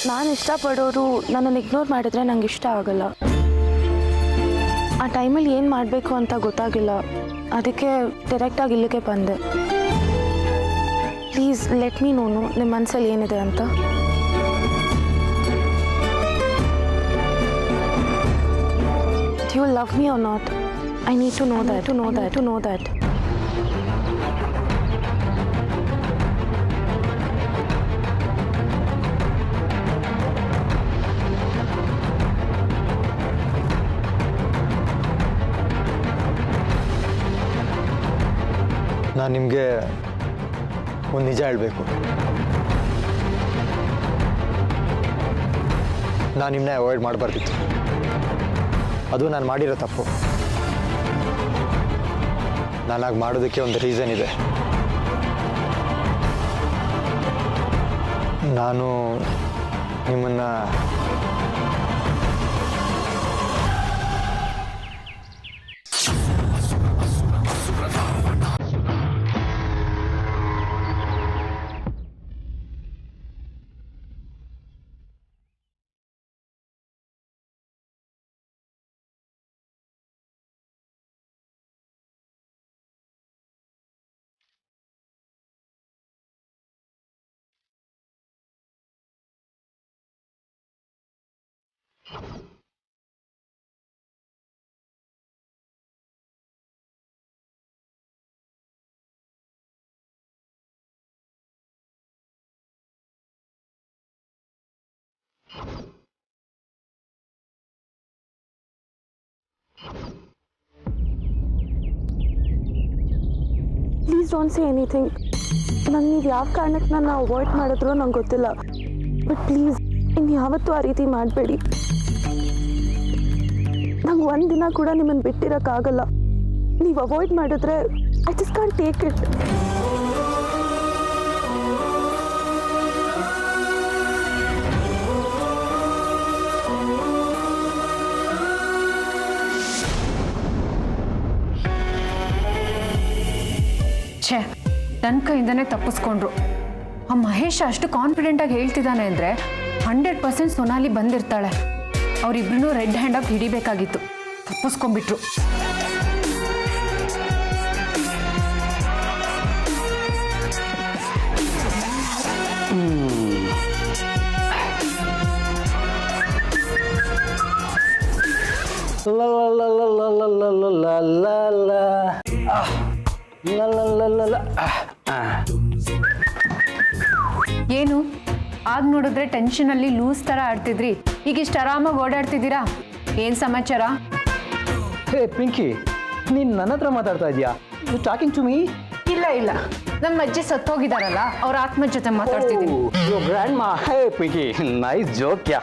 ನಾನು ಇಷ್ಟಪಡೋರು ನನ್ನನ್ನು ಇಗ್ನೋರ್ ಮಾಡಿದ್ರೆ ನಂಗೆ ಇಷ್ಟ ಆಗಲ್ಲ. ಆ ಟೈಮಲ್ಲಿ ಏನು ಮಾಡಬೇಕು ಅಂತ ಗೊತ್ತಾಗಿಲ್ಲ, ಅದಕ್ಕೆ ಡೈರೆಕ್ಟಾಗಿ ಇಲ್ಲಿಗೆ ಬಂದೆ. ಪ್ಲೀಸ್ ಲೆಟ್ ಮೀ ನೋನು ನಿಮ್ಮ ಮನಸ್ಸಲ್ಲಿ ಏನಿದೆ ಅಂತ. Do you love me or not? I need to know that. ನಾನು ನಿಮಗೆ ಒಂದು ನಿಜ ಹೇಳಬೇಕು. ನಾನು ನಿಮ್ಮನ್ನ ಅವಾಯ್ಡ್ ಮಾಡಬಾರ್ದಿತ್ತು. ಅದು ನಾನು ಮಾಡಿರೋ ತಪ್ಪು. ನಾನಾಗಿ ಮಾಡೋದಕ್ಕೆ ಒಂದು ರೀಸನ್ ಇದೆ. ನಾನು ನಿಮ್ಮನ್ನು ಪ್ಲೀಸ್ ಡೋಂಟ್ ಸೇ ಎನಿಥಿಂಗ್. ನಂಗೆ ನೀವು ಯಾವ ಕಾರಣಕ್ಕೆ ನನ್ನ ಅವಾಯ್ಡ್ ಮಾಡಿದ್ರು ನಂಗೆ ಗೊತ್ತಿಲ್ಲ, ಬಟ್ ಪ್ಲೀಸ್ ಇನ್ನು ಯಾವತ್ತೂ ಆ ರೀತಿ ಮಾಡಬೇಡಿ. ನಂಗೆ ಒಂದು ದಿನ ಕೂಡ ನಿಮ್ಮನ್ನು ಬಿಟ್ಟಿರೋಕ್ಕಾಗಲ್ಲ. ನೀವು ಅವಾಯ್ಡ್ ಮಾಡಿದ್ರೆ I just can't take it. ಛೇ, ನನ್ನ ಕೈಯಿಂದನೇ ತಪ್ಪಿಸ್ಕೊಂಡ್ರು. ಆ ಮಹೇಶ್ ಅಷ್ಟು ಕಾನ್ಫಿಡೆಂಟಾಗಿ ಹೇಳ್ತಿದ್ದಾನೆ ಅಂದರೆ 100% ಸೊನಾಲಿ ಬಂದಿರ್ತಾಳೆ. ಅವರಿಬ್ರು ರೆಡ್ ಹ್ಯಾಂಡಾಗಿ ಹಿಡಿಬೇಕಾಗಿತ್ತು, ತಪ್ಪಿಸ್ಕೊಂಡ್ಬಿಟ್ರು. ಏನು ಆಗ ನೋಡಿದ್ರೆ ಟೆನ್ಷನಲ್ಲಿ ಲೂಸ್ ಥರ ಆಡ್ತಿದ್ರಿ, ಈಗ ಇಷ್ಟು ಆರಾಮಾಗಿ ಓಡಾಡ್ತಿದ್ದೀರಾ? ಏನು ಸಮಾಚಾರ? ಹೇ ಪಿಂಕಿ, ನೀನು ನನ್ನ ಹತ್ರ ಮಾತಾಡ್ತಾ ಇದೀಯಾ? You talking to me? ಇಲ್ಲ, ನಮ್ಮ ಅಜ್ಜಿ ಸತ್ತೋಗಿದಾರಲ್ಲ, ಅವ್ರ ಆತ್ಮ ಜೊತೆ ಮಾತಾಡ್ತಿದ್ದೀನಿ. ಗ್ರ್ಯಾಂಡ್ ಮಾ. ಹೇ ಪಿಂಕಿ, ನೈಸ್ ಜೋಕ್ಯಾ.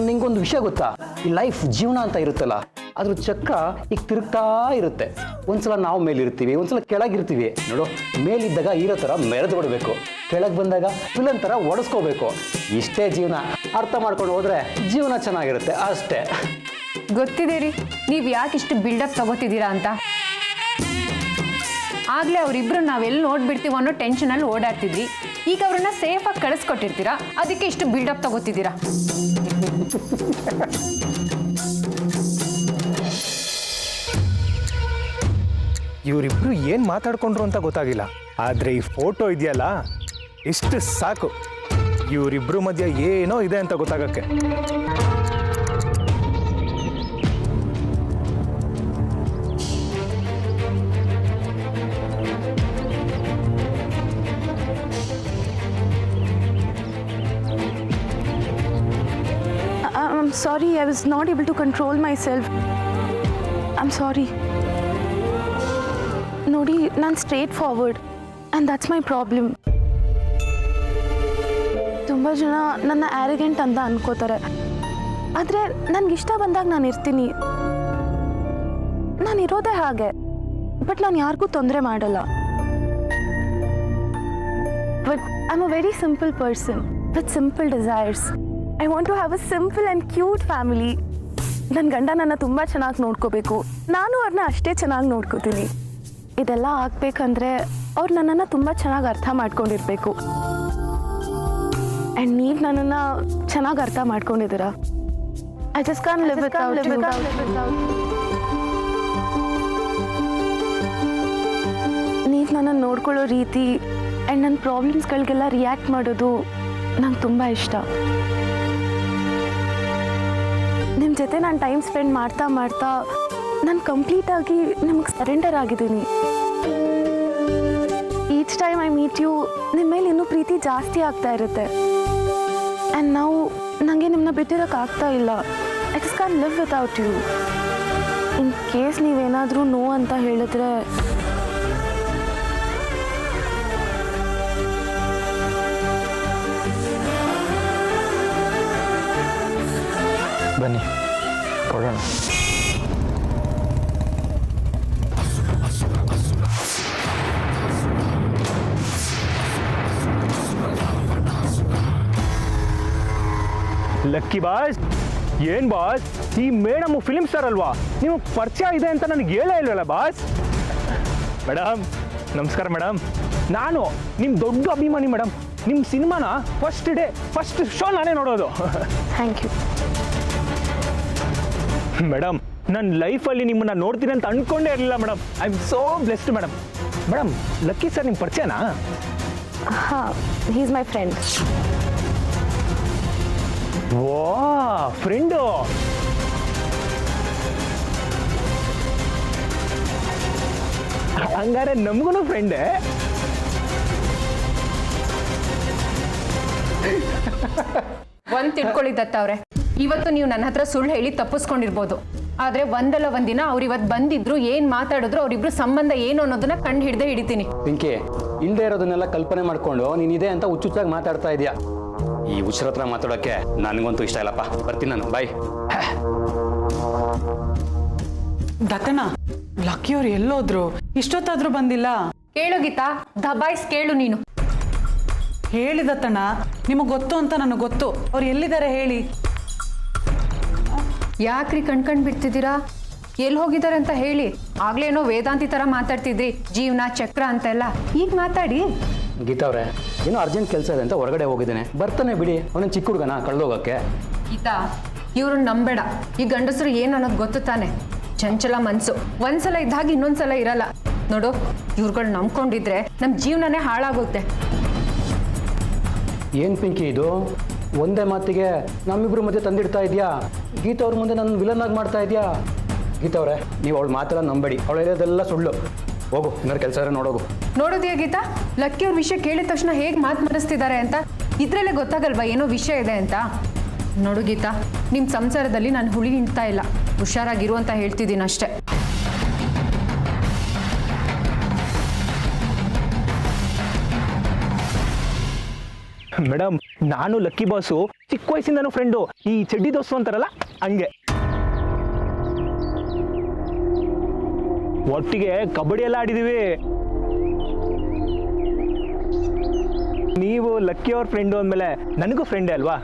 ನಿಂಗೊಂದು ವಿಷಯ ಗೊತ್ತಾ? ಈ ಲೈಫ್ ಜೀವನ ಅಂತ ಇರುತ್ತಲ್ಲ, ಅದ್ರ ಚಕ್ರ ಈಗ ತಿರುಗ್ತಾ ಇರುತ್ತೆ. ಒಂದ್ಸಲ ನಾವು ಮೇಲಿರ್ತೀವಿ, ಒಂದ್ಸಲ ಕೆಳಗಿರ್ತೀವಿ. ನೋಡು, ಮೇಲಿದ್ದಾಗ ಇರೋ ಥರ ಮೆರೆದು ಬಿಡಬೇಕು, ಕೆಳಗೆ ಬಂದಾಗ ವಿಲನ್ ಥರ ಒಡಿಸ್ಕೋಬೇಕು. ಇಷ್ಟೇ ಜೀವನ. ಅರ್ಥ ಮಾಡ್ಕೊಂಡು ಹೋದ್ರೆ ಜೀವನ ಚೆನ್ನಾಗಿರುತ್ತೆ ಅಷ್ಟೇ. ಗೊತ್ತಿದೆ ರೀ ನೀವು ಯಾಕೆ ಇಷ್ಟು ಬಿಲ್ಡಪ್ ತಗೋತಿದ್ದೀರಾ ಅಂತ. ಆಗಲೇ ಅವರಿಬ್ರು ನಾವೆಲ್ಲಿ ನೋಡ್ಬಿಡ್ತೀವೋ ಅನ್ನೋ ಟೆನ್ಷನಲ್ಲಿ ಓಡಾಡ್ತಿದ್ರಿ, ಈಗ ಅವ್ರನ್ನ ಸೇಫಾಗಿ ಕಳಿಸ್ಕೊಟ್ಟಿರ್ತೀರಾ, ಅದಕ್ಕೆ ಇಷ್ಟು ಬಿಲ್ಡಪ್ ತಗೋತಿದ್ದೀರಾ. ಇವರಿಬ್ರು ಏನು ಮಾತಾಡ್ಕೊಂಡ್ರು ಅಂತ ಗೊತ್ತಾಗಿಲ್ಲ, ಆದರೆ ಈ ಫೋಟೋ ಇದೆಯಲ್ಲ ಇಷ್ಟು ಸಾಕು ಇವರಿಬ್ರು ಮಧ್ಯೆ ಏನೋ ಇದೆ ಅಂತ ಗೊತ್ತಾಗಕ್ಕೆ. I'm sorry, I was not able to control myself. I'm sorry. ನೋಡಿ, ನಾನು straight forward and that's my problem. ತುಂಬ ಜನ ನನ್ನ ಆ್ಯರಿಗೆಂಟ್ ಅಂತ ಅನ್ಕೋತಾರೆ, ಆದರೆ ನನಗಿಷ್ಟ ಬಂದಾಗ ನಾನು ಇರ್ತೀನಿ. ನಾನು ಇರೋದೇ ಹಾಗೆ, ಬಟ್ ನಾನು ಯಾರಿಗೂ ತೊಂದರೆ ಮಾಡಲ್ಲ. But I am a very simple person with simple desires. I want to have a simple and cute family. ನನ್ನ ಗಂಡ ನನ್ನ ತುಂಬ ಚೆನ್ನಾಗಿ ನೋಡ್ಕೋಬೇಕು, ನಾನು ಅವ್ರನ್ನ ಅಷ್ಟೇ ಚೆನ್ನಾಗಿ ನೋಡ್ಕೋತೀನಿ. ಇದೆಲ್ಲ ಆಗಬೇಕಂದ್ರೆ ಅವ್ರು ನನ್ನನ್ನು ತುಂಬ ಚೆನ್ನಾಗಿ ಅರ್ಥ ಮಾಡ್ಕೊಂಡಿರ್ಬೇಕು. ಆ್ಯಂಡ್ ನೀವು ನನ್ನನ್ನು ಚೆನ್ನಾಗಿ ಅರ್ಥ ಮಾಡ್ಕೊಂಡಿದ್ದೀರಾ. I just can live without you. ನೀವು ನನ್ನನ್ನು ನೋಡ್ಕೊಳ್ಳೋ ರೀತಿ ಆ್ಯಂಡ್ ನನ್ನ ಪ್ರಾಬ್ಲಮ್ಸ್ಗಳಿಗೆಲ್ಲ ರಿಯಾಕ್ಟ್ ಮಾಡೋದು ನಂಗೆ ತುಂಬ ಇಷ್ಟ. ನಿಮ್ಮ ಜೊತೆ ನಾನು ಟೈಮ್ ಸ್ಪೆಂಡ್ ಮಾಡ್ತಾ ಮಾಡ್ತಾ ನಾನು ಕಂಪ್ಲೀಟಾಗಿ ನಿಮಗೆ ಸರೆಂಡರ್ ಆಗಿದ್ದೀನಿ. Each time I meet you ನಿಮ್ಮ ಮೇಲೆ ಇನ್ನೂ ಪ್ರೀತಿ ಜಾಸ್ತಿ ಆಗ್ತಾ ಇರುತ್ತೆ. ಆ್ಯಂಡ್ ನಾವು ನನಗೆ ನಿಮ್ಮನ್ನ ಬಿಟ್ಟಿರೋಕ್ಕಾಗ್ತಾ ಇಲ್ಲ. I just can live without you. In case ನೀವೇನಾದರೂ ನೋ ಅಂತ ಹೇಳಿದ್ರೆ ಬನ್ನಿ ಕೊಡೋಣ. ಲಕ್ಕಿ ಬಾಸ್, ಏನ್ ಬಾಸ್ ಈ ಮೇಡಮ್ ಫಿಲ್ಮ್ ಸ್ಟಾರ್ ಅಲ್ವಾ, ನಿಮಗೆ ಪರಿಚಯ ಇದೆ ಅಂತ ನನಗೆ ಹೇಳೇ ಇಲ್ವಲ್ಲ ಬಾಸ್. ಮೇಡಮ್ ನಮಸ್ಕಾರ ಮೇಡಮ್, ನಾನು ನಿಮ್ಮ ದೊಡ್ಡ ಅಭಿಮಾನಿ ಮೇಡಮ್. ನಿಮ್ಮ ಸಿನಿಮಾನ ಫಸ್ಟ್ ಡೇ ಫಸ್ಟ್ ಶೋ ನಾನೇ ನೋಡೋದು. Thank you. ಮೇಡಮ್ ನನ್ನ ಲೈಫಲ್ಲಿ ನಿಮ್ಮನ್ನ ನೋಡ್ತೀನಿ ಅಂತ ಅನ್ಕೊಂಡೇ ಇರಲಿಲ್ಲ madam. I am so blessed madam. Madam lucky sir ನಿಮ್ಮ ಪರಿಚಯನಾ? ಹಾಂ, ಹೀ ಈಸ್ ಮೈ ಫ್ರೆಂಡ್. ವಾ ಫ್ರೆಂಡು. ಹಂಗಾರೆ ನಮಗೂ ಫ್ರೆಂಡೇ. ಒಂದು ತಿಳ್ಕೊಳ್ಳಿ ದತ್ತ ಅವ್ರೆ, ಇವತ್ತು ನೀವು ನನ್ನ ಹತ್ರ ಸುಳ್ಳು ಹೇಳಿ ತಪ್ಪಿಸ್ಕೊಂಡಿರ್ಬೋದು, ಆದರೆ ಒಂದಲ್ಲ ಒಂದಿನ ಅವ್ರು ಇವತ್ತು ಬಂದಿದ್ರು, ಏನು ಮಾತಾಡಿದ್ರು, ಅವರಿಬ್ರು ಸಂಬಂಧ ಏನು ಅನ್ನೋದನ್ನ ಕಂಡು ಹಿಡಿತೀನಿ. ಪಿಂಕಿ, ಇಲ್ಲದೆ ಇರೋದನ್ನೆಲ್ಲ ಕಲ್ಪನೆ ಮಾಡ್ಕೊಂಡು ನೀನಿದೆ ಅಂತ ಹುಚ್ಚುಚ್ಚಾಗಿ ಮಾತಾಡ್ತಾ ಇದೆಯಾ. ಈ ಹುಚ್ಚರ ಹತ್ರ ಮಾತಾಡೋಕ್ಕೆ ನನಗಂತೂ ಇಷ್ಟ ಇಲ್ಲಪ್ಪ. ಬರ್ತೀನಿ ನಾನು, ಬಾಯ್. ದತ್ತನ, ಲಕ್ಕಿಯವ್ರು ಎಲ್ಲೋದ್ರು? ಇಷ್ಟೊತ್ತಾದ್ರೂ ಬಂದಿಲ್ಲ. ಕೇಳು ಗೀತಾ, ದಬಾಯಿಸ್ ಕೇಳು ನೀನು. ಹೇಳಿ ದತ್ತಣ್ಣ, ನಿಮಗೆ ಗೊತ್ತು ಅಂತ ನನಗೆ ಗೊತ್ತು. ಅವ್ರು ಎಲ್ಲಿದ್ದಾರೆ ಹೇಳಿ. ಯಾಕ್ರಿ ಕಣ್ಕಂಡು ಬಿಡ್ತಿದ್ದೀರಾ? ಎಲ್ಲಿ ಹೋಗಿದ್ದಾರೆ ಅಂತ ಹೇಳಿ. ಆಗ್ಲೇನೋ ವೇದಾಂತಿ ಥರ ಮಾತಾಡ್ತಿದ್ರಿ, ಜೀವನ ಚಕ್ರ ಅಂತೆಲ್ಲ. ಈಗ ಮಾತಾಡಿ. ಗೀತಾ ಅವ್ರೆ, ಏನೋ ಅರ್ಜೆಂಟ್ ಕೆಲಸ ಇದೆ ಅಂತ ಹೊರಗಡೆ ಹೋಗಿದ್ದೇನೆ, ಬರ್ತಾನೆ ಬಿಡಿ. ಅವನೇನು ಚಿಕ್ಕ ಹುಡುಗನ ಕಳ್ದೋಗಕ್ಕೆ? ಗೀತಾ, ಇವ್ರನ್ನ ನಂಬೇಡ. ಈ ಗಂಡಸರು ಏನು ಅನ್ನೋದು ಗೊತ್ತು ತಾನೆ. ಚಂಚಲ ಮನ್ಸು, ಒಂದ್ಸಲ ಇದ್ದಾಗ ಇನ್ನೊಂದ್ಸಲ ಇರಲ್ಲ. ನೋಡು, ಇವ್ರುಗಳು ನಂಬ್ಕೊಂಡಿದ್ರೆ ನಮ್ಮ ಜೀವನನೇ ಹಾಳಾಗುತ್ತೆ. ಏನು ಪಿಂಕಿ ಇದು? ಒಂದೇ ಮಾತಿಗೆ ನಮ್ಮಿಬ್ರು ಮಧ್ಯೆ ತಂದಿಡ್ತಾ ಇದೆಯಾ? ಗೀತಾ ಅವ್ರ ಮುಂದೆ ನನ್ನ ವಿಲನ್ ಆಗಿ ಮಾಡ್ತಾ ಇದೆಯಾ? ಗೀತಾ ಅವ್ರೆ, ನೀವು ಅವಳು ಮಾತೆಲ್ಲ ನಂಬೇಡಿ. ಅವಳು ಹೇಳೋದೆಲ್ಲ ಸುಳ್ಳು. ಹೋಗು, ಏನಾರು ಕೆಲಸ ಇದ್ರೆ ನೋಡೋಗು. ನೋಡೋದಿಯಾ ಗೀತಾ, ಲಕ್ಕಿ ಅವ್ರ ವಿಷಯ ಕೇಳಿದ ತಕ್ಷಣ ಹೇಗೆ ಮಾತು ಮರೆಸ್ತಿದ್ದಾರೆ ಅಂತ. ಇದ್ರಲ್ಲೇ ಗೊತ್ತಾಗಲ್ವಾ ಏನೋ ವಿಷಯ ಇದೆ ಅಂತ. ನೋಡು ಗೀತಾ, ನಿಮ್ಮ ಸಂಸಾರದಲ್ಲಿ ನಾನು ಹುಳಿ ಹಿಂಡ್ತಾ ಇಲ್ಲ. ಹುಷಾರಾಗಿರು ಅಂತ ಹೇಳ್ತಿದ್ದೀನಿ ಅಷ್ಟೇ. ಮೇಡಮ್ ನಾನು ಲಕ್ಕಿ ಬಾಸು ಚಿಕ್ಕ ವಯಸ್ಸಿಂದನೂ ಫ್ರೆಂಡು. ಈ ಚಡ್ಡಿ ದೋಸ್ತು ಅಂತಾರಲ್ಲ ಹಂಗೆ. ಒಟ್ಟಿಗೆ ಕಬಡ್ಡಿ ಎಲ್ಲ ಆಡಿದೀವಿ. ನೀವು ಲಕ್ಕಿ ಅವ್ರ ಫ್ರೆಂಡು ಅಂದಮೇಲೆ ನನಗೂ ಫ್ರೆಂಡೇ ಅಲ್ವಾ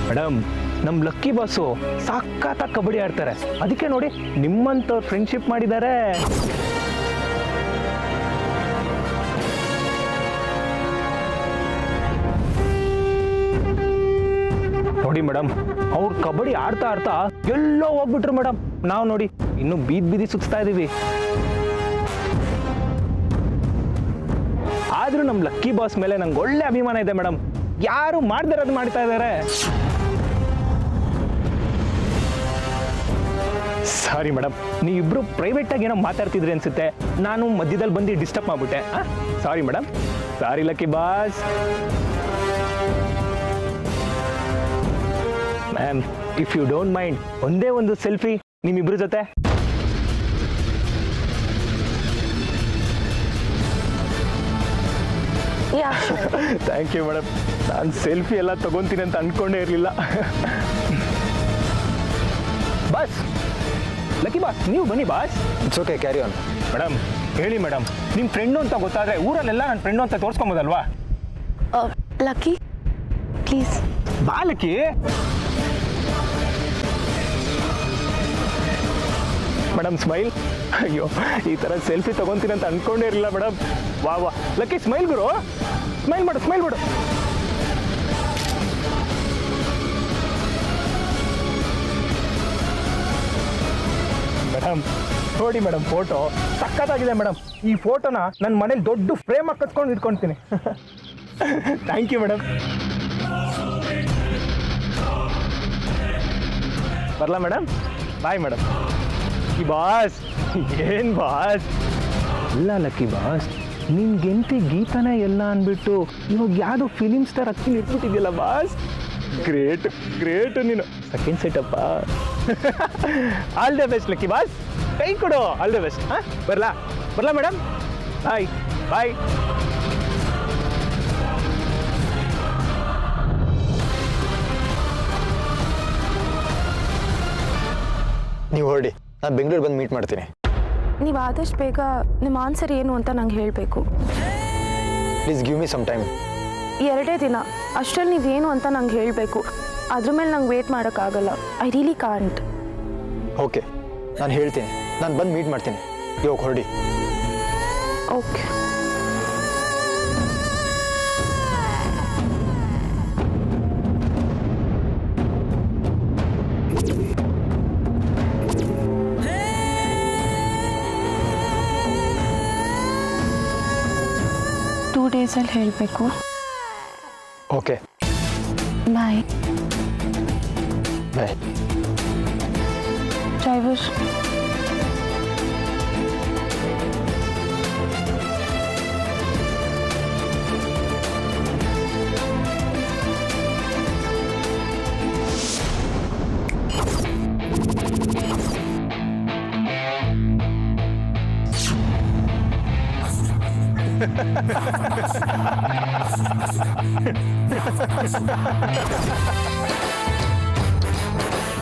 ಮೇಡಮ್? ನಮ್ಮ ಲಕ್ಕಿ ಬಾಸು ಸಖತ್ತಾಗಿ ಕಬಡ್ಡಿ ಆಡ್ತಾರೆ. ಅದಕ್ಕೆ ನೋಡಿ ನಿಮ್ಮಂಥವ್ರು ಫ್ರೆಂಡ್ಶಿಪ್ ಮಾಡಿದ್ದಾರೆ. ನೋಡಿ ಮೇಡಮ್, ಅವ್ರು ಕಬಡ್ಡಿ ಆಡ್ತಾ ಆಡ್ತಾ ಎಲ್ಲೋ ಹೋಗ್ಬಿಟ್ರು ಮೇಡಮ್. ನಾವು ನೋಡಿ ಇನ್ನು ಬೀದಿ ಸುತ್ತಾ ಇದೀವಿ. ಆದ್ರೂ ನಮ್ಮ ಲಕ್ಕಿ ಬಾಸ್ ಮೇಲೆ ನಂಗೆ ಒಳ್ಳೆ ಅಭಿಮಾನ ಇದೆ ಮೇಡಮ್. ಯಾರು ಮಾಡ್ದಿರೋದು ಮಾಡ್ತಾ ಇದ್ದಾರೆ. ಸಾರಿ ಮೇಡಮ್, ನೀವಿಬ್ರು ಪ್ರೈವೇಟ್ ಆಗಿ ಏನೋ ಮಾತಾಡ್ತಿದ್ರಿ ಅನ್ಸುತ್ತೆ. ನಾನು ಮಧ್ಯದಲ್ಲಿ ಬಂದು ಡಿಸ್ಟರ್ಬ್ ಮಾಡ್ಬಿಟ್ಟೆ. Sorry madam, sorry Lucky boss. Ma'am, if you don't mind, ಒಂದೇ ಒಂದು ಸೆಲ್ಫಿ ನಿಮ್ಮಿಬ್ರ ಜೊತೆ. Thank you madam. ನಾನು ಸೆಲ್ಫಿ ಎಲ್ಲ ತಗೊಂತೀನಿ ಅಂತ ಅನ್ಕೊಂಡೇ ಇರಲಿಲ್ಲ. ಬಾಸ್, ಲಕ್ಕಿ ಬಾಸ್, ನೀವು ಬನ್ನಿ boss. It's okay, carry on. Madam ಹೇಳಿ ಮೇಡಮ್, ನಿಮ್ಮ ಫ್ರೆಂಡು ಅಂತ ಗೊತ್ತಾದರೆ ಊರಲ್ಲೆಲ್ಲ ನನ್ನ ಫ್ರೆಂಡು ಅಂತ ತೋರಿಸ್ಕೊಬೋದಲ್ವಾ? ಲಕ್ಕಿ ಪ್ಲೀಸ್ ಬಾ ಲಕ್ಕಿ. Madam smile. ಅಯ್ಯೋ, ಈ ಥರ ಸೆಲ್ಫಿ ತೊಗೊತೀನಿ ಅಂತ ಅಂದ್ಕೊಂಡೇ ಇರಲಿಲ್ಲ ಮೇಡಮ್. ವಾ ವಾ ಲಕ್ಕಿ, ಸ್ಮೈಲ್ ಗುರು, ಸ್ಮೈಲ್ ಮಾಡು, ಸ್ಮೈಲ್ ಮಾಡು. ಮೇಡಮ್ ನೋಡಿ ಮೇಡಮ್, ಫೋಟೋ ಸಕ್ಕತ್ತಾಗಿದೆ ಮೇಡಮ್. ಈ ಫೋಟೋನ ನನ್ನ ಮನೇಲಿ ದೊಡ್ಡ ಫ್ರೇಮ್ ಹಾಕಿಸ್ಕೊಂಡು ಇಟ್ಕೊಳ್ತೀನಿ. Thank you madam. ಬರಲಾ ಮೇಡಮ್? Bye madam. ಈ ಬಾಸ್, ಏನು ಬಾಸ್? ಇಲ್ಲ ಲಕ್ಕಿ ಬಾಸ್, ನಿನ್ಗೆಂತಿ ಗೀತಾನೇ ಎಲ್ಲ ಅಂದ್ಬಿಟ್ಟು ಇವಾಗ ಯಾವುದೋ ಫಿಲಿಮ್ ಸ್ಟಾರ್ ಹತ್ತಿ ಇಟ್ಬಿಟ್ಟಿದ್ಯಲ್ಲ ಬಾಸ್. ಗ್ರೇಟ್ ನೀನು. ಸೆಕೆಂಡ್ ಸೆಟಪ್ಪ. All the best Lucky boss. ಕೈ ಕೊಡು. All the best. ಹಾಂ, ಬರಲಾ ಮೇಡಮ್? ಬಾಯ್. ನೀವು ಹೊರಡಿ, ನಾನು ಬೆಂಗಳೂರು ಬಂದು ಮೀಟ್ ಮಾಡ್ತೀನಿ. ನೀವು ಆದಷ್ಟು ಬೇಗ ನಿಮ್ಮ ಆನ್ಸರ್ ಏನು ಅಂತ ನಂಗೆ ಹೇಳಬೇಕು. Please give me some time. 2 ದಿನ ಅಷ್ಟರಲ್ಲಿ ನೀವೇನು ಅಂತ ನಂಗೆ ಹೇಳಬೇಕು. ಅದ್ರ ಮೇಲೆ ನಂಗೆ ವೇಟ್ ಮಾಡೋಕ್ಕಾಗಲ್ಲ. I really can't. ಓಕೆ, ನಾನು ಹೇಳ್ತೀನಿ. ನಾನು ಬಂದು ಮೀಟ್ ಮಾಡ್ತೀನಿ. ಇವಾಗ ಹೊರಡಿ. ಓಕೆ. ಡೇಸಲ್ಲಿ ಹೇಳಬೇಕು. ಓಕೆ, ಬಾಯ್. ಬಾಯ್. ಡ್ರೈವರ್,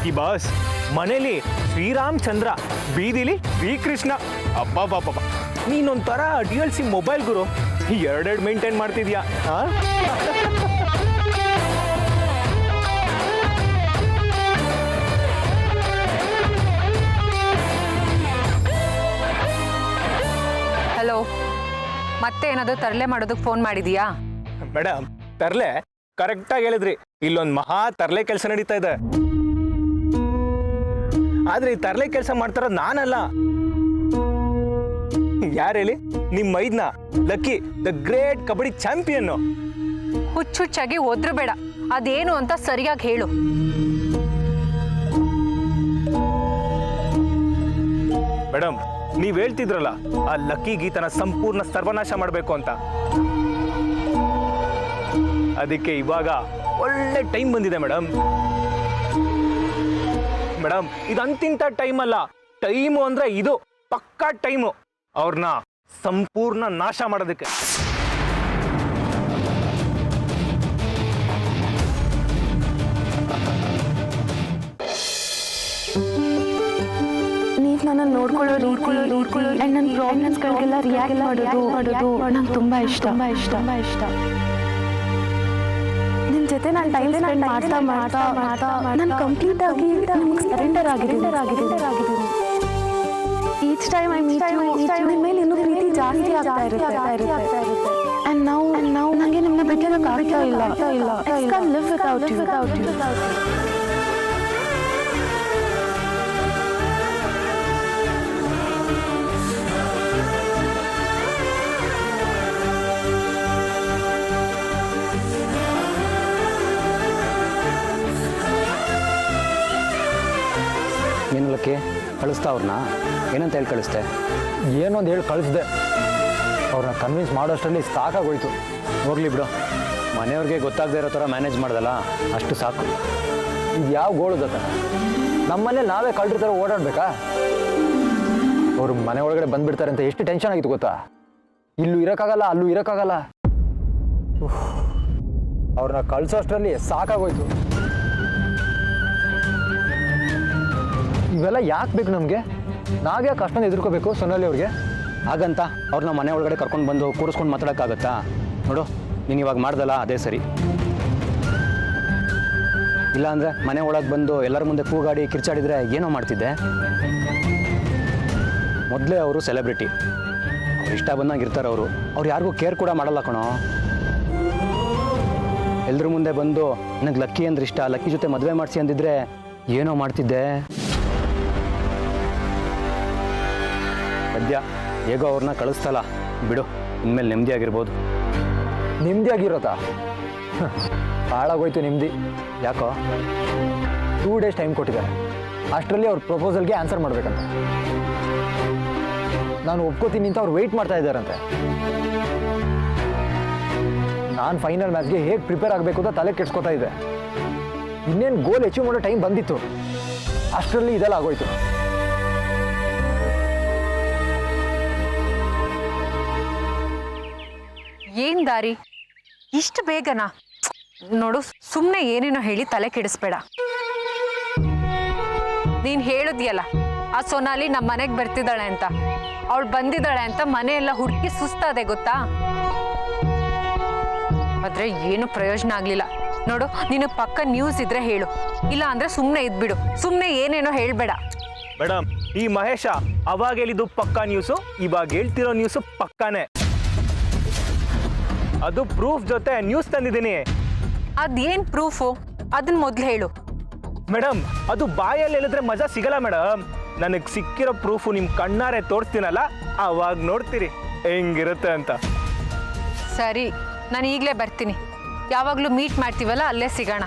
ಈ ಬಾಸ್ ಮನೇಲಿ ಶ್ರೀರಾಮಚಂದ್ರ, ಬೀದಿಲಿ ಶ್ರೀಕೃಷ್ಣ. ಅಬ್ಬಾ, ನೀನೊಂಥರ DLC ಮೊಬೈಲ್ ಗುರು. 2 ಮೇಂಟೈನ್ ಮಾಡ್ತಿದ್ಯಾ? ಹಾಂ, ಹಲೋ, ಮತ್ತೆ ಏನಾದರೂ ತರಲೆ ಮಾಡೋದಕ್ಕೆ ಫೋನ್ ಮಾಡಿದೀಯಾ? ಮೇಡಮ್ ತರ್ಲೆ ಕರೆಕ್ಟಾಗಿ ಹೇಳಿದ್ರಿ. ಇಲ್ಲೊಂದು ಮಹಾ ತರ್ಲೆ ಕೆಲಸ ನಡೀತಾ ಇದೆ. ಆದ್ರೆ ಈ ತರ್ಲೆ ಕೆಲಸ ಮಾಡ್ತಾರ ನಾನಲ್ಲ. ಯಾರು ಹೇಳಿ? ನಿಮ್ಮ ಮೈದ್ನ Lucky, the great kabaddi champion. ಹುಚ್ಚುಚ್ಚಾಗಿ ಒದ್ರು ಬೇಡ, ಅದೇನು ಅಂತ ಸರಿಯಾಗಿ ಹೇಳು. ಮೇಡಮ್ ನೀವ್ ಹೇಳ್ತಿದ್ರಲ್ಲ, ಆ ಲಕ್ಕಿ ಗೀತನ ಸಂಪೂರ್ಣ ಸರ್ವನಾಶ ಮಾಡಬೇಕು ಅಂತ. ಅದಕ್ಕೆ ಇವಾಗ ಒಳ್ಳೆ ಟೈಮ್ ಬಂದಿದೆ ಮೇಡಮ್. ಇದು ಅಂತಿಂತ ಟೈಮ್ ಅಲ್ಲ. ಟೈಮು ಅಂದ್ರೆ ಇದು ಪಕ್ಕಾ ಟೈಮು ಅವ್ರನ್ನ ಸಂಪೂರ್ಣ ನಾಶ ಮಾಡೋದಕ್ಕೆ. ನೀವು ನನ್ನನ್ನು ನೋಡ್ಕೊಳ್ಳೋ ಆ್ಯಂಡ್ ನನ್ನ ಪ್ರಾಬ್ಲಮ್ಸ್ಗಳಿಗೆಲ್ಲ ರಿಯಾಕ್ಟ್ ಮಾಡೋದು ನಂಗೆ ತುಂಬ ಇಷ್ಟ. ನಿಮ್ಮ ಜೊತೆ ನಾನು ಟೈಮ್ ಸ್ಪೆಂಡ್ ಮಾಡ್ತಾ ನಾನು ಕಂಪ್ಲೀಟ್ ಆಗಿ ನಿಮಗೆ ಸರೆಂಡರ್ ಆಗಿದ್ದೀನಿ. Each time I meet you, ನಿಮ್ಮ ಮೇಲೆ ಇನ್ನೂ ಪ್ರೀತಿ ಜಾಸ್ತಿ ಆಗ್ತಾ ಇರುತ್ತೆ. ಆ್ಯಂಡ್ ನಾವು ನನಗೆ ನಿಮ್ಮನ್ನ ಬಿಟ್ಟಿರೋಕೆ ಆಗ್ತಾ ಇಲ್ಲ. I can live without you. ಏನು ಲಕ್ಕಿ, ಕಳಿಸ್ತಾ ಅವ್ರನ್ನ? ಏನಂತ ಹೇಳಿ ಕಳಿಸ್ದೆ? ಏನೊಂದು ಹೇಳಿ ಕಳಿಸ್ದೆ. ಅವ್ರನ್ನ ಕನ್ವಿನ್ಸ್ ಮಾಡೋಷ್ಟರಲ್ಲಿ ಸಾಕಾಗೋಯ್ತು. ಹೋಗ್ಲಿ ಬಿಡು, ಮನೆಯವ್ರಿಗೆ ಗೊತ್ತಾಗದೇ ಇರೋ ಥರ ಮ್ಯಾನೇಜ್ ಮಾಡ್ದಲ್ಲ, ಅಷ್ಟು ಸಾಕು. ಇದು ಯಾವ ಗೋಳು ಗೊತ್ತಾ? ನಮ್ಮನೆ ನಾವೇ ಕಳ್ರ ಥರ ಓಡಾಡ್ಬೇಕಾ? ಅವ್ರು ಮನೆ ಒಳಗಡೆ ಬಂದ್ಬಿಡ್ತಾರೆ ಅಂತ ಎಷ್ಟು ಟೆನ್ಷನ್ ಆಗಿತ್ತು ಗೊತ್ತಾ? ಇಲ್ಲೂ ಇರೋಕ್ಕಾಗಲ್ಲ, ಅಲ್ಲೂ ಇರೋಕ್ಕಾಗಲ್ಲ. ಅವ್ರನ್ನ ಕಳ್ಸೋಷ್ಟರಲ್ಲಿ ಸಾಕಾಗೋಯ್ತು. ಇವೆಲ್ಲ ಯಾಕೆ ಬೇಕು ನಮಗೆ? ನಾವ್ಯಾಕೆ ಅಷ್ಟೊಂದು ಎದುರ್ಕೋಬೇಕು ಸೊನಾಲಿ ಅವ್ರಿಗೆ? ಹಾಗಂತ ಅವ್ರನ್ನ ಮನೆ ಒಳಗಡೆ ಕರ್ಕೊಂಡು ಬಂದು ಕೂರಿಸ್ಕೊಂಡು ಮಾತಾಡೋಕ್ಕಾಗತ್ತಾ? ನೋಡು, ನೀನು ಇವಾಗ ಮಾಡ್ದಲ್ಲ ಅದೇ ಸರಿ. ಇಲ್ಲಾಂದರೆ ಮನೆ ಒಳಗೆ ಬಂದು ಎಲ್ಲರ ಮುಂದೆ ಕೂಗಾಡಿ ಕಿರ್ಚಾಡಿದರೆ ಏನೋ ಮಾಡ್ತಿದ್ದೆ. ಮೊದಲೇ ಅವರು ಸೆಲೆಬ್ರಿಟಿ, ಅವ್ರು ಇಷ್ಟ ಬಂದಂಗೆ ಇರ್ತಾರೆ ಅವರು. ಅವ್ರು ಯಾರಿಗೂ ಕೇರ್ ಕೂಡ ಮಾಡಲ್ಲ ಕಣೋ. ಎಲ್ರ ಮುಂದೆ ಬಂದು ನನಗೆ ಲಕ್ಕಿ ಅಂದ್ರೆ ಇಷ್ಟ, ಲಕ್ಕಿ ಜೊತೆ ಮದುವೆ ಮಾಡಿಸಿ ಅಂದಿದ್ರೆ ಏನೋ ಮಾಡ್ತಿದ್ದೆ. ಸದ್ಯ ಹೇಗೋ ಅವ್ರನ್ನ ಕಳಿಸ್ತಲ್ಲ, ಬಿಡು, ಇನ್ಮೇಲೆ ನೆಮ್ಮದಿಯಾಗಿರ್ಬೋದು. ನೆಮ್ಮದಿಯಾಗಿರೋತಾ? ಹಾಳಾಗೋಯ್ತು ನೆಮ್ಮದಿ. ಯಾಕೋ? 2 ಡೇಸ್ ಟೈಮ್ ಕೊಟ್ಟಿದ್ದಾರೆ. ಅಷ್ಟರಲ್ಲಿ ಅವ್ರ ಪ್ರಪೋಸಲ್ಗೆ ಆನ್ಸರ್ ಮಾಡಬೇಕಂತ. ನಾನು ಒಪ್ಕೋತೀನಿ ಅಂತ ಅವ್ರು ವೆಯ್ಟ್ ಮಾಡ್ತಾ ಇದ್ದಾರಂತೆ. ನಾನು ಫೈನಲ್ ಮ್ಯಾಚ್ಗೆ ಹೇಗೆ ಪ್ರಿಪೇರ್ ಆಗಬೇಕು ಅಂತ ತಲೆ ಕೆಡ್ಸ್ಕೊತಾ ಇದ್ದೆ. ಇನ್ನೇನು ಗೋಲ್ ಅಚೀವ್ ಮಾಡೋ ಟೈಮ್ ಬಂದಿತ್ತು, ಅಷ್ಟರಲ್ಲಿ ಇದೆಲ್ಲ ಆಗೋಯ್ತು. ಏನ್ ದಾರಿ ಇಷ್ಟು ಬೇಗನಾ? ನೋಡು, ಸುಮ್ಮನೆ ಏನೇನೋ ಹೇಳಿ ತಲೆ ಕೆಡಿಸ್ಬೇಡ. ನೀನ್ ಹೇಳುದಿಯಲ್ಲ, ಆ ಸೊನಾಲಿ ನಮ್ಮ ಮನೆಗೆ ಬರ್ತಿದ್ದಾಳೆ ಅಂತ, ಅವಳು ಬಂದಿದ್ದಾಳೆ ಅಂತ ಮನೆಯೆಲ್ಲ ಹುಡುಕಿ ಸುಸ್ತಾದೆ ಗೊತ್ತಾ. ಆದ್ರೆ ಏನು ಪ್ರಯೋಜನ ಆಗ್ಲಿಲ್ಲ. ನೋಡು, ನೀನು ಪಕ್ಕ ನ್ಯೂಸ್ ಇದ್ರೆ ಹೇಳು, ಇಲ್ಲ ಅಂದ್ರೆ ಸುಮ್ಮನೆ ಇದ್ಬಿಡು. ಸುಮ್ಮನೆ ಏನೇನೋ ಹೇಳ್ಬೇಡ. ಮೇಡಮ್, ಈ ಮಹೇಶ ಅವಾಗ ಹೇಳಿದ್ದು ಪಕ್ಕಾ ನ್ಯೂಸು, ಇವಾಗ ಹೇಳ್ತಿರೋ ನ್ಯೂಸು ಪಕ್ಕಾನೇ. ಅದು ಪ್ರೂಫ್ ಜೊತೆ ನ್ಯೂಸ್ ತಂದಿದ್ದೀನಿ. ಅದೇನ್ ಪ್ರೂಫು ಅದನ್ನ ಮೊದ್ಲು ಹೇಳು. ಮೇಡಮ್, ಅದು ಬಾಯಲ್ಲಿ ಹೇಳಿದ್ರೆ ಮಜಾ ಸಿಗಲ್ಲ ಮೇಡಮ್. ನನಗೆ ಸಿಕ್ಕಿರೋ ಪ್ರೂಫು ನಿಮ್ಮ ಕಣ್ಣಾರೆ ತೋರಿಸ್ತೀನಲ್ಲ, ಅವಾಗ ನೋಡ್ತೀರಿ ಹೆಂಗಿರುತ್ತೆ ಅಂತ. ಸರಿ, ನಾನು ಈಗಲೇ ಬರ್ತೀನಿ. ಯಾವಾಗಲೂ ಮೀಟ್ ಮಾಡ್ತೀವಲ್ಲ, ಅಲ್ಲೇ ಸಿಗೋಣ.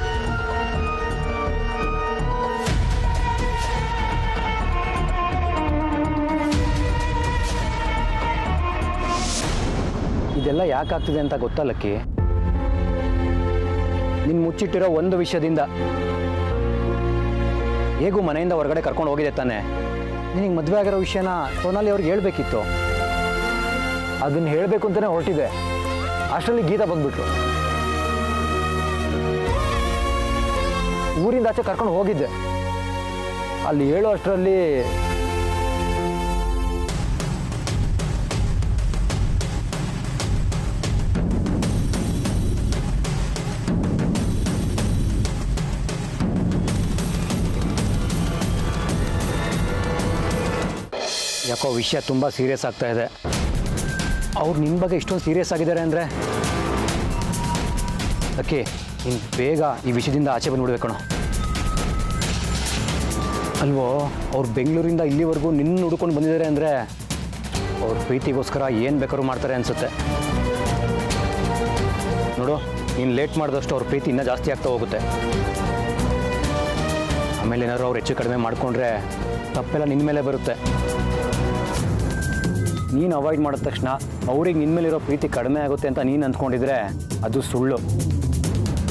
ಇದೆಲ್ಲ ಯಾಕಾಗ್ತಿದೆ ಅಂತ ಗೊತ್ತಲ್ಲಕ್ಕಿ? ನಿನ್ನ ಮುಚ್ಚಿಟ್ಟಿರೋ ಒಂದು ವಿಷಯದಿಂದ. ಹೇಗೂ ಮನೆಯಿಂದ ಹೊರಗಡೆ ಕರ್ಕೊಂಡು ಹೋಗಿದೆ ತಾನೆ. ನಿನಗೆ ಮದುವೆ ಆಗಿರೋ ವಿಷಯನ ಸೋನಾಲಿ ಅವ್ರಿಗೆ ಹೇಳ್ಬೇಕಿತ್ತು. ಅದನ್ನ ಹೇಳಬೇಕು ಅಂತಲೇ ಹೊರಟಿದೆ, ಅಷ್ಟರಲ್ಲಿ ಗೀತಾ ಬಂದ್ಬಿಟ್ರು. ಊರಿಂದ ಆಚೆ ಕರ್ಕೊಂಡು ಹೋಗಿದ್ದೆ. ಅಲ್ಲಿ ಹೇಳೋ ಅಷ್ಟರಲ್ಲಿ ಯಾಕೋ ವಿಷಯ ತುಂಬ ಸೀರಿಯಸ್ ಆಗ್ತಾ ಇದೆ. ಅವ್ರು ನಿನ್ನ ಬಗ್ಗೆ ಇಷ್ಟೊಂದು ಸೀರಿಯಸ್ ಆಗಿದ್ದಾರೆ ಅಂದರೆ ಅದಕ್ಕೆ ನೀನು ಬೇಗ ಈ ವಿಷಯದಿಂದ ಆಚೆ ಬಂದುಬಿಡ್ಬೇಕಣ. ಅಲ್ವೋ, ಅವ್ರು ಬೆಂಗಳೂರಿಂದ ಇಲ್ಲಿವರೆಗೂ ನಿನ್ನ ಹುಡ್ಕೊಂಡು ಬಂದಿದ್ದಾರೆ ಅಂದರೆ ಅವ್ರ ಪ್ರೀತಿಗೋಸ್ಕರ ಏನು ಬೇಕಾದ್ರೂ ಮಾಡ್ತಾರೆ ಅನಿಸುತ್ತೆ. ನೋಡು, ನೀನು ಲೇಟ್ ಮಾಡಿದಷ್ಟು ಅವ್ರ ಪ್ರೀತಿ ಇನ್ನೂ ಜಾಸ್ತಿ ಆಗ್ತಾ ಹೋಗುತ್ತೆ. ಆಮೇಲೆ ಏನಾದ್ರು ಅವ್ರು ಹೆಚ್ಚು ಕಡಿಮೆ ಮಾಡಿಕೊಂಡ್ರೆ ತಪ್ಪೆಲ್ಲ ನಿನ್ನ ಮೇಲೆ ಬರುತ್ತೆ. ನೀನು ಅವಾಯ್ಡ್ ಮಾಡಿದ ತಕ್ಷಣ ಅವ್ರಿಗೆ ನಿನ್ನ ಮೇಲಿರೋ ಪ್ರೀತಿ ಕಡಿಮೆ ಆಗುತ್ತೆ ಅಂತ ನೀನು ಅಂದ್ಕೊಂಡಿದ್ರೆ ಅದು ಸುಳ್ಳು.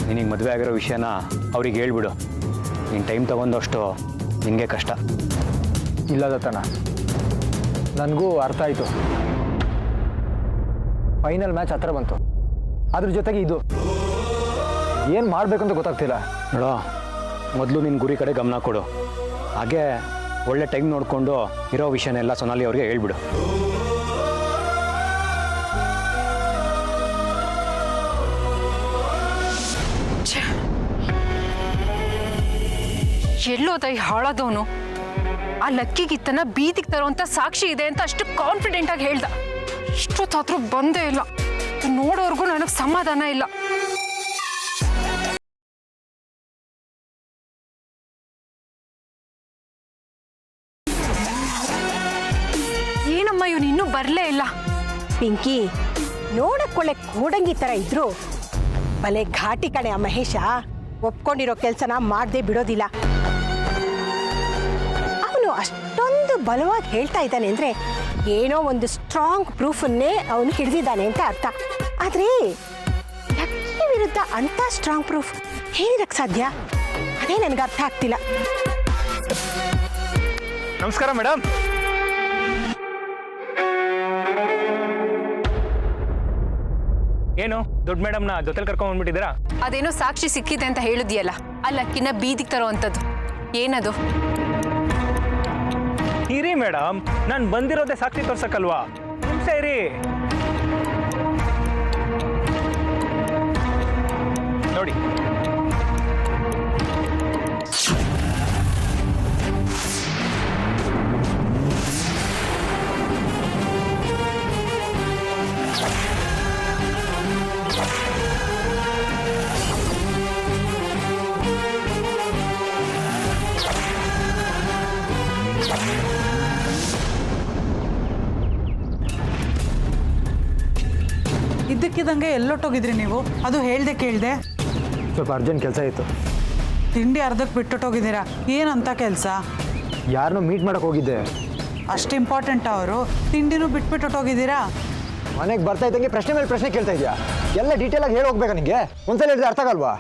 ನಿನಗೆ ಮದುವೆ ಆಗಿರೋ ವಿಷಯನ ಅವ್ರಿಗೆ ಹೇಳ್ಬಿಡು. ನೀನು ಟೈಮ್ ತೊಗೊಂಡಷ್ಟು ನಿನಗೆ ಕಷ್ಟ. ಇಲ್ಲ ದತ್ತಣ್ಣ, ನನಗೂ ಅರ್ಥ ಆಯಿತು. ಫೈನಲ್ ಮ್ಯಾಚ್ ಹತ್ರ ಬಂತು, ಅದ್ರ ಜೊತೆಗೆ ಇದು ಏನು ಮಾಡಬೇಕು ಅಂತ ಗೊತ್ತಾಗ್ತಿಲ್ಲ. ನೋಡೋ, ಮೊದಲು ನಿನ್ನ ಗುರಿ ಕಡೆ ಗಮನ ಕೊಡು. ಹಾಗೆ ಒಳ್ಳೆ ಟೈಮ್ ನೋಡಿಕೊಂಡು ಇರೋ ವಿಷಯನೆಲ್ಲ ಸೊನಾಲಿ ಅವ್ರಿಗೆ ಹೇಳ್ಬಿಡು. ಎಲ್ಲೋದ ಈ ಹಾಳಾದವನು? ಆ ಲಕ್ಕಿಗಿತ್ತನ ಬೀದಿಗೆ ತರುವಂತ ಸಾಕ್ಷಿ ಇದೆ ಅಂತ ಅಷ್ಟು ಕಾನ್ಫಿಡೆಂಟ್ ಆಗಿ ಹೇಳ್ದ. ಇಷ್ಟೊತ್ತಾದ್ರೂ ಬಂದೇ ಇಲ್ಲ. ನೋಡೋರ್ಗು ನನಗೆ ಸಮಾಧಾನ ಇಲ್ಲ. ಏನಮ್ಮ ಇವನು ಇನ್ನೂ ಬರಲೇ ಇಲ್ಲ? ಪಿಂಕಿ, ನೋಡಕ್ಕೊಳ್ಳೆ ಕೋಡಂಗಿ ತರ ಇದ್ರು ಭಲೆ ಘಾಟಿ ಕಣೆ ಆ ಮಹೇಶ. ಒಪ್ಕೊಂಡಿರೋ ಕೆಲ್ಸನ ಮಾಡದೆ ಬಿಡೋದಿಲ್ಲ. ಅವನು ಅಷ್ಟೊಂದು ಬಲವಾಗಿ ಹೇಳ್ತಾ ಇದ್ದಾನೆ ಅಂದ್ರೆ ಏನೋ ಒಂದು ಸ್ಟ್ರಾಂಗ್ ಪ್ರೂಫನ್ನೇ ಅವನು ಹಿಡಿದಿದ್ದಾನೆ ಅಂತ ಅರ್ಥ. ಆದ್ರೆ ಲಕ್ಕಿ ವಿರುದ್ಧ ಅಂತ ಸ್ಟ್ರಾಂಗ್ ಪ್ರೂಫ್ ಹೇಳಿರಕ್ ಸಾಧ್ಯ? ಅದೇ ನನಗೆ ಅರ್ಥ ಆಗ್ತಿಲ್ಲ. ನಮಸ್ಕಾರ ಮೇಡಮ್. ಏನು ದೊಡ್ಡ ಮೇಡಮ್ನ ಜೊತೆಲಿ ಕರ್ಕೊಂಡ್ ಬಂದ್ಬಿಟ್ಟಿದ್ದೀರಾ? ಅದೇನೋ ಸಾಕ್ಷಿ ಸಿಕ್ಕಿದೆ ಅಂತ ಹೇಳಿದ್ಯಲ್ಲ, ಆ ಲಕ್ಕಿನ ಬೀದಿಗೆ ತರುವಂಥದ್ದು ಏನದು? ಇರಿ ಮೇಡಮ್, ನಾನು ಬಂದಿರೋದೇ ಸಾಕ್ಷಿ ತೋರ್ಸಕ್ಕಲ್ವಾ? ನಿಮಿಷ ಇರಿ. ನೋಡಿ, ಹೇಳ್ದಂಗೆ ಎಲ್ಲೊಟ್ಟೋಗಿದ್ರಿ ನೀವು? ಅದು ಹೇಳ್ದೆ ಕೇಳ್ದೆ. ಸ್ವಲ್ಪ ಅರ್ಜೆಂಟ್ ಕೆಲಸ ಇತ್ತು. ತಿಂಡಿ ಅರ್ಧಕ್ಕೆ ಬಿಟ್ಟೊಟ್ಟೋಗಿದ್ದೀರಾ? ಏನಂತ ಕೆಲಸ? ಯಾರನ್ನೂ ಮೀಟ್ ಮಾಡಕ್ಕೆ ಹೋಗಿದ್ದೆ. ಅಷ್ಟು ಇಂಪಾರ್ಟೆಂಟ್ ಅವರು? ತಿಂಡಿನೂ ಬಿಟ್ಬಿಟ್ಟೊಟ್ಟೋಗಿದ್ದೀರಾ? ಮನೆಗೆ ಬರ್ತಾ ಇದ್ದಂಗೆ ಪ್ರಶ್ನೆ ಮೇಲೆ ಪ್ರಶ್ನೆ ಕೇಳ್ತಾ ಇದೆಯಾ? ಎಲ್ಲ ಡೀಟೇಲಾಗಿ ಹೇಳಿ ಹೋಗ್ಬೇಕಾ ನಿಂಗೆ? ಒಂದ್ಸಲ ಹೇಳಿದ್ರೆ ಅರ್ಥ ಆಗಲ್ವಾ?